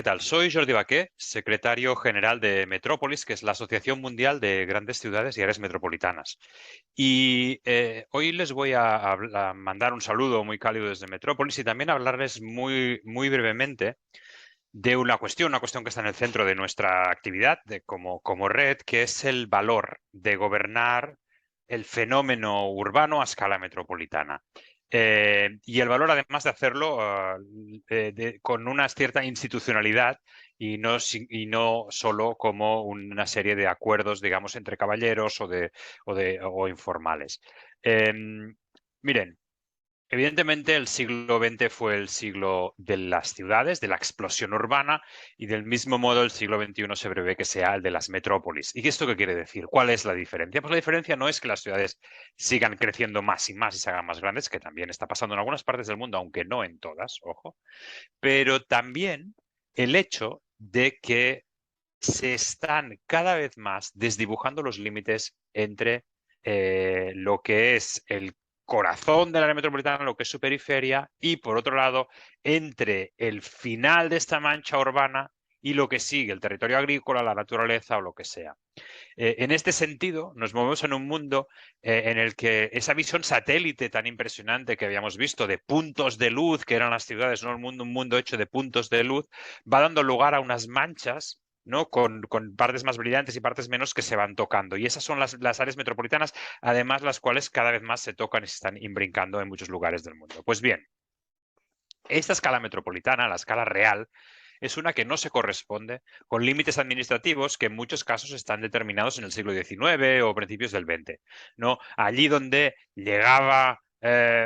¿Qué tal? Soy Jordi Baqué, secretario general de Metrópolis, que es la Asociación Mundial de Grandes Ciudades y Áreas Metropolitanas. Y hoy les voy a mandar un saludo muy cálido desde Metrópolis y también hablarles muy brevemente de una cuestión que está en el centro de nuestra actividad como red, que es el valor de gobernar el fenómeno urbano a escala metropolitana. Y el valor, además de hacerlo con una cierta institucionalidad y no solo como una serie de acuerdos, digamos, entre caballeros o informales. Miren, evidentemente, el siglo XX fue el siglo de las ciudades, de la explosión urbana, y del mismo modo el siglo XXI se prevé que sea el de las metrópolis. ¿Y esto qué quiere decir? ¿Cuál es la diferencia? Pues la diferencia no es que las ciudades sigan creciendo más y más y se hagan más grandes, que también está pasando en algunas partes del mundo, aunque no en todas, ojo, pero también el hecho de que se están cada vez más desdibujando los límites entre lo que es el corazón del área metropolitana, lo que es su periferia, y por otro lado, entre el final de esta mancha urbana y lo que sigue, el territorio agrícola, la naturaleza o lo que sea. En este sentido, nos movemos en un mundo en el que esa visión satélite tan impresionante que habíamos visto de puntos de luz, que eran las ciudades, ¿no? Un mundo hecho de puntos de luz, va dando lugar a unas manchas, ¿no? Con partes más brillantes y partes menos que se van tocando. Y esas son las áreas metropolitanas, además las cuales cada vez más se tocan y se están imbrincando en muchos lugares del mundo. Pues bien, esta escala metropolitana, la escala real, es una que no se corresponde con límites administrativos que en muchos casos están determinados en el siglo XIX o principios del XX, ¿no? Allí donde llegaba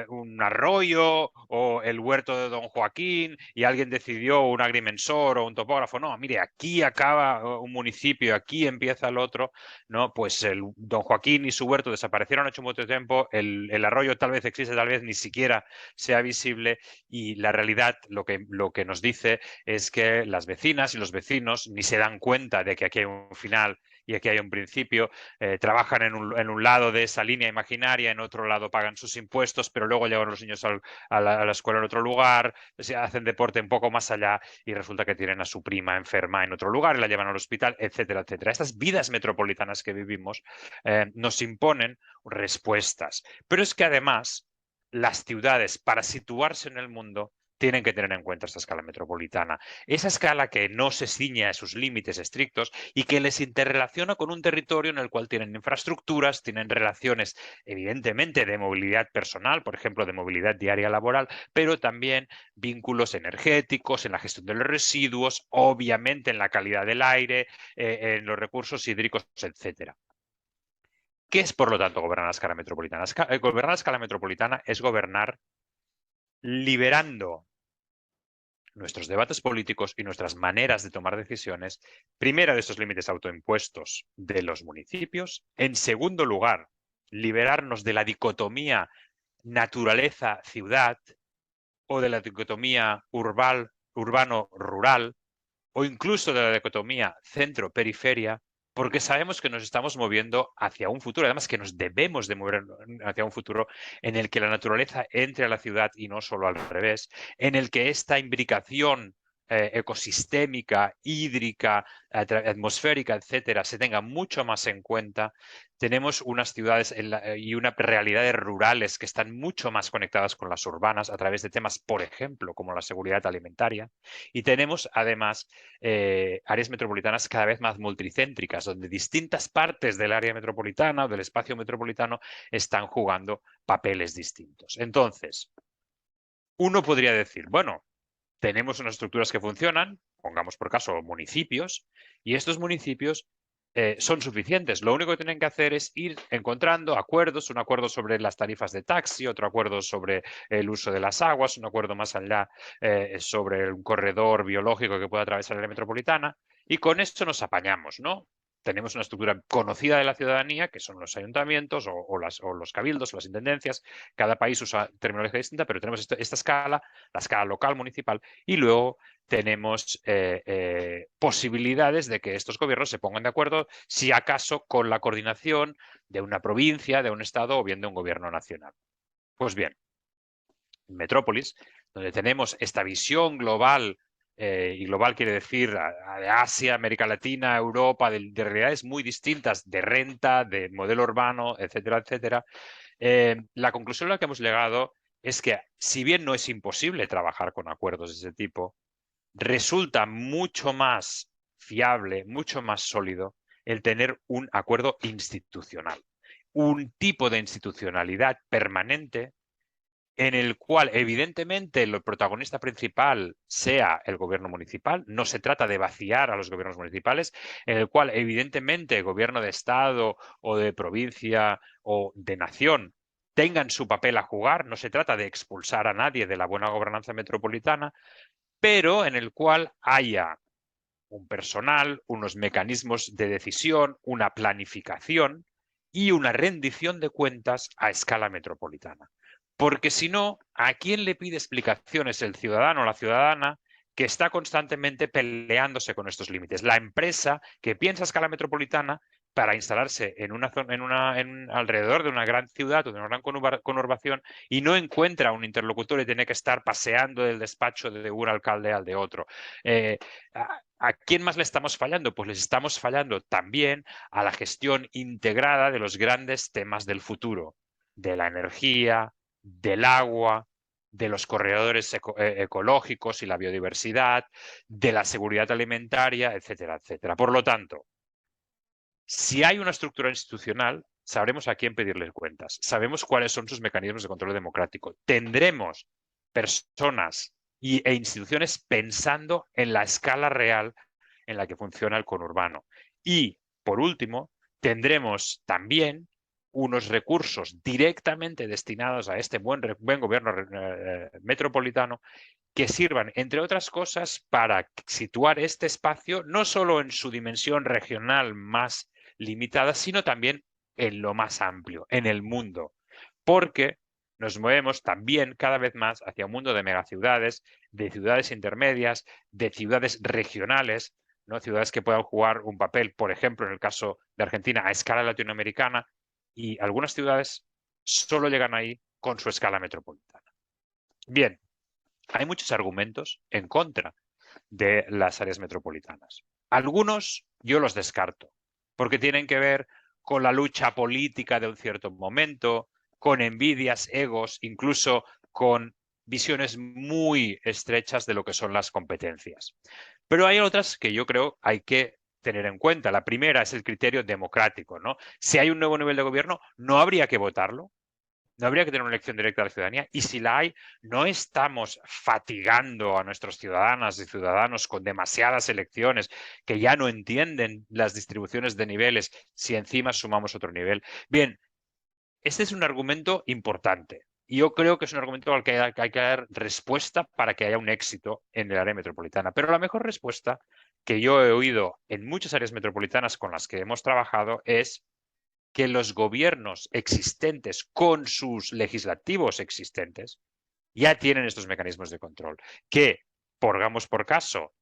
un arroyo o el huerto de Don Joaquín y alguien decidió, un agrimensor o un topógrafo, no, mire, aquí acaba un municipio, aquí empieza el otro, ¿no? Pues el Don Joaquín y su huerto desaparecieron hace mucho tiempo, el arroyo tal vez existe, tal vez ni siquiera sea visible, y la realidad lo que nos dice es que las vecinas y los vecinos ni se dan cuenta de que aquí hay un final y aquí hay un principio, trabajan en un lado de esa línea imaginaria, en otro lado pagan sus impuestos, pero luego llevan los niños a la escuela en otro lugar, hacen deporte un poco más allá y resulta que tienen a su prima enferma en otro lugar y la llevan al hospital, etcétera, etcétera. Estas vidas metropolitanas que vivimos nos imponen respuestas. Pero es que además las ciudades, para situarse en el mundo, tienen que tener en cuenta esta escala metropolitana. Esa escala que no se ciña a sus límites estrictos y que les interrelaciona con un territorio en el cual tienen infraestructuras, tienen relaciones evidentemente de movilidad personal, por ejemplo, de movilidad diaria laboral, pero también vínculos energéticos, en la gestión de los residuos, obviamente en la calidad del aire, en los recursos hídricos, etcétera. ¿Qué es, por lo tanto, gobernar a escala metropolitana? Gobernar a escala metropolitana es gobernar liberando nuestros debates políticos y nuestras maneras de tomar decisiones, primero de estos límites autoimpuestos de los municipios, en segundo lugar, liberarnos de la dicotomía naturaleza-ciudad o de la dicotomía urbano-rural o incluso de la dicotomía centro-periferia, porque sabemos que nos estamos moviendo hacia un futuro, además que nos debemos de mover hacia un futuro en el que la naturaleza entre a la ciudad y no solo al revés, en el que esta imbricación ecosistémica, hídrica, atmosférica, etcétera, se tenga mucho más en cuenta. Tenemos unas ciudades y unas realidades rurales que están mucho más conectadas con las urbanas a través de temas, por ejemplo, como la seguridad alimentaria. Y tenemos además áreas metropolitanas cada vez más multicéntricas, donde distintas partes del área metropolitana o del espacio metropolitano están jugando papeles distintos. Entonces, uno podría decir, bueno, tenemos unas estructuras que funcionan, pongamos por caso municipios, y estos municipios son suficientes. Lo único que tienen que hacer es ir encontrando acuerdos, un acuerdo sobre las tarifas de taxi, otro acuerdo sobre el uso de las aguas, un acuerdo más allá sobre un corredor biológico que pueda atravesar la área metropolitana, y con esto nos apañamos, ¿no? Tenemos una estructura conocida de la ciudadanía, que son los ayuntamientos o los cabildos o las intendencias. Cada país usa terminología distinta, pero tenemos esta escala, la escala local, municipal, y luego tenemos posibilidades de que estos gobiernos se pongan de acuerdo, si acaso, con la coordinación de una provincia, de un estado o bien de un gobierno nacional. Pues bien, en Metrópolis, donde tenemos esta visión global y global quiere decir de Asia, América Latina, Europa, de realidades muy distintas, de renta, de modelo urbano, etcétera, etcétera, la conclusión a la que hemos llegado es que, si bien no es imposible trabajar con acuerdos de ese tipo, resulta mucho más fiable, mucho más sólido el tener un acuerdo institucional, un tipo de institucionalidad permanente en el cual evidentemente el protagonista principal sea el gobierno municipal. No se trata de vaciar a los gobiernos municipales, en el cual evidentemente el gobierno de estado o de provincia o de nación tengan su papel a jugar. No se trata de expulsar a nadie de la buena gobernanza metropolitana, pero en el cual haya un personal, unos mecanismos de decisión, una planificación y una rendición de cuentas a escala metropolitana. Porque si no, ¿a quién le pide explicaciones el ciudadano o la ciudadana que está constantemente peleándose con estos límites? La empresa que piensa a escala metropolitana para instalarse en una zona, alrededor de una gran ciudad o de una gran conurbación, y no encuentra un interlocutor y tiene que estar paseando del despacho de un alcalde al de otro. ¿A quién más le estamos fallando? Pues les estamos fallando también a la gestión integrada de los grandes temas del futuro, de la energía, del agua, de los corredores ecológicos y la biodiversidad, de la seguridad alimentaria, etcétera, etcétera. Por lo tanto, si hay una estructura institucional, sabremos a quién pedirles cuentas, sabemos cuáles son sus mecanismos de control democrático, tendremos personas e instituciones pensando en la escala real en la que funciona el conurbano. Y, por último, tendremos también unos recursos directamente destinados a este buen gobierno metropolitano, que sirvan, entre otras cosas, para situar este espacio no solo en su dimensión regional más limitada, sino también en lo más amplio, en el mundo. Porque nos movemos también cada vez más hacia un mundo de megaciudades, de ciudades intermedias, de ciudades regionales, ¿no? Ciudades que puedan jugar un papel, por ejemplo, en el caso de Argentina, a escala latinoamericana, y algunas ciudades solo llegan ahí con su escala metropolitana. Bien, hay muchos argumentos en contra de las áreas metropolitanas. Algunos yo los descarto, porque tienen que ver con la lucha política de un cierto momento, con envidias, egos, incluso con visiones muy estrechas de lo que son las competencias. Pero hay otras que yo creo hay que tener en cuenta. La primera es el criterio democrático, ¿no? Si hay un nuevo nivel de gobierno, no habría que votarlo. No habría que tener una elección directa de la ciudadanía, y si la hay, no estamos fatigando a nuestros ciudadanas y ciudadanos con demasiadas elecciones que ya no entienden las distribuciones de niveles si encima sumamos otro nivel. Bien, este es un argumento importante y yo creo que es un argumento al que hay que dar respuesta para que haya un éxito en el área metropolitana. Pero la mejor respuesta que yo he oído en muchas áreas metropolitanas con las que hemos trabajado es que los gobiernos existentes con sus legislativos existentes ya tienen estos mecanismos de control. Que, pongamos por caso,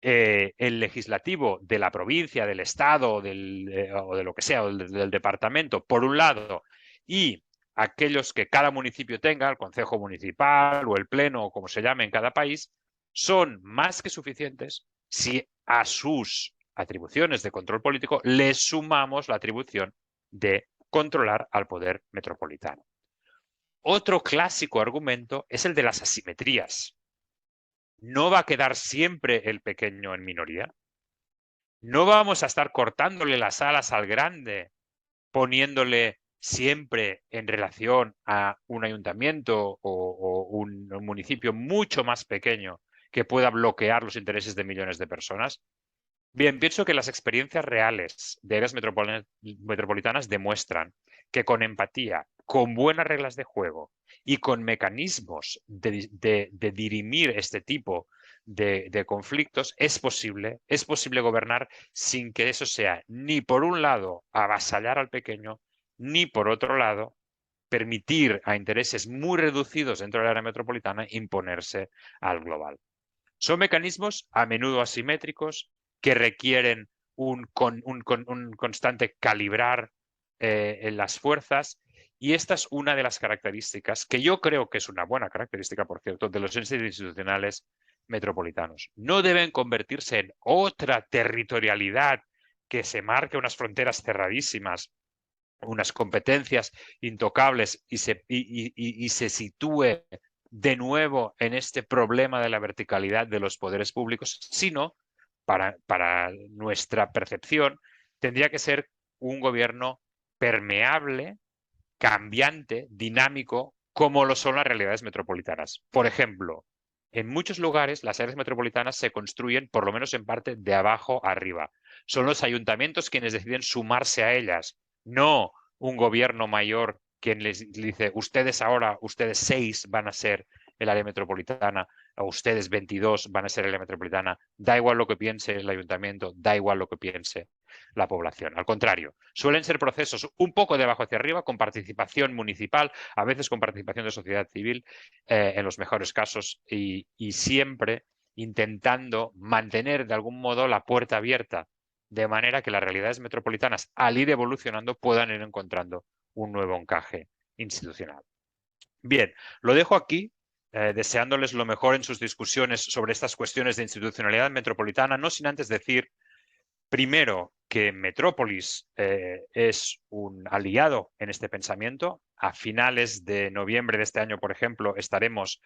el legislativo de la provincia, del estado o de lo que sea, o del departamento, por un lado, y aquellos que cada municipio tenga, el consejo municipal o el pleno o como se llame en cada país, son más que suficientes si a sus atribuciones de control político le sumamos la atribución de controlar al poder metropolitano. Otro clásico argumento es el de las asimetrías. ¿No va a quedar siempre el pequeño en minoría? ¿No vamos a estar cortándole las alas al grande, poniéndole siempre en relación a un ayuntamiento o un municipio mucho más pequeño que pueda bloquear los intereses de millones de personas? Bien, pienso que las experiencias reales de áreas metropolitanas demuestran que con empatía, con buenas reglas de juego y con mecanismos de dirimir este tipo de conflictos es posible gobernar sin que eso sea ni por un lado avasallar al pequeño, ni por otro lado permitir a intereses muy reducidos dentro del área metropolitana imponerse al global. Son mecanismos a menudo asimétricos que requieren un constante calibrar en las fuerzas, y esta es una de las características que yo creo que es una buena característica, por cierto, de los entes institucionales metropolitanos. No deben convertirse en otra territorialidad que se marque unas fronteras cerradísimas, unas competencias intocables y se sitúe de nuevo en este problema de la verticalidad de los poderes públicos, sino, para nuestra percepción, tendría que ser un gobierno permeable, cambiante, dinámico, como lo son las realidades metropolitanas. Por ejemplo, en muchos lugares las áreas metropolitanas se construyen, por lo menos en parte, de abajo a arriba. Son los ayuntamientos quienes deciden sumarse a ellas, no un gobierno mayor quien les dice, ustedes ahora, ustedes 6 van a ser el área metropolitana, o ustedes 22 van a ser el área metropolitana. Da igual lo que piense el ayuntamiento, da igual lo que piense la población. Al contrario, suelen ser procesos un poco de abajo hacia arriba, con participación municipal, a veces con participación de sociedad civil, en los mejores casos, y siempre intentando mantener de algún modo la puerta abierta, de manera que las realidades metropolitanas, al ir evolucionando, puedan ir encontrando un nuevo encaje institucional. Bien, lo dejo aquí, deseándoles lo mejor en sus discusiones sobre estas cuestiones de institucionalidad metropolitana, no sin antes decir, primero, que Metrópolis es un aliado en este pensamiento. A finales de noviembre de este año, por ejemplo, estaremos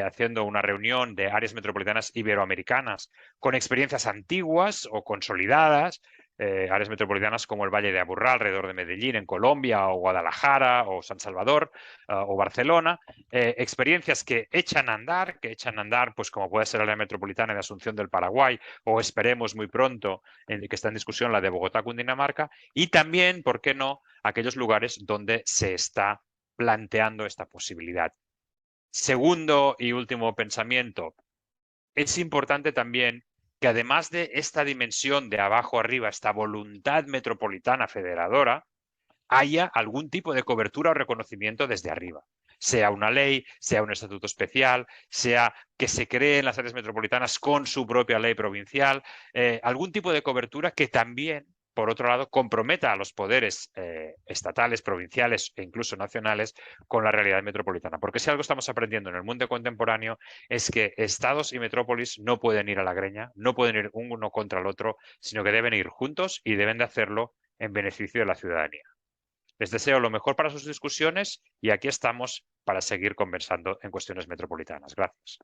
haciendo una reunión de áreas metropolitanas iberoamericanas con experiencias antiguas o consolidadas, áreas metropolitanas como el Valle de Aburrá, alrededor de Medellín, en Colombia, o Guadalajara, o San Salvador, o Barcelona. Experiencias que echan a andar, pues como puede ser la área metropolitana de Asunción del Paraguay, o esperemos muy pronto, que está en discusión, la de Bogotá, Cundinamarca, y también, ¿por qué no?, aquellos lugares donde se está planteando esta posibilidad. Segundo y último pensamiento, es importante también que, además de esta dimensión de abajo arriba, esta voluntad metropolitana federadora, haya algún tipo de cobertura o reconocimiento desde arriba. Sea una ley, sea un estatuto especial, sea que se creen las áreas metropolitanas con su propia ley provincial, algún tipo de cobertura que también, por otro lado, comprometa a los poderes estatales, provinciales e incluso nacionales con la realidad metropolitana. Porque si algo estamos aprendiendo en el mundo contemporáneo es que estados y metrópolis no pueden ir a la greña, no pueden ir uno contra el otro, sino que deben ir juntos y deben de hacerlo en beneficio de la ciudadanía. Les deseo lo mejor para sus discusiones y aquí estamos para seguir conversando en cuestiones metropolitanas. Gracias.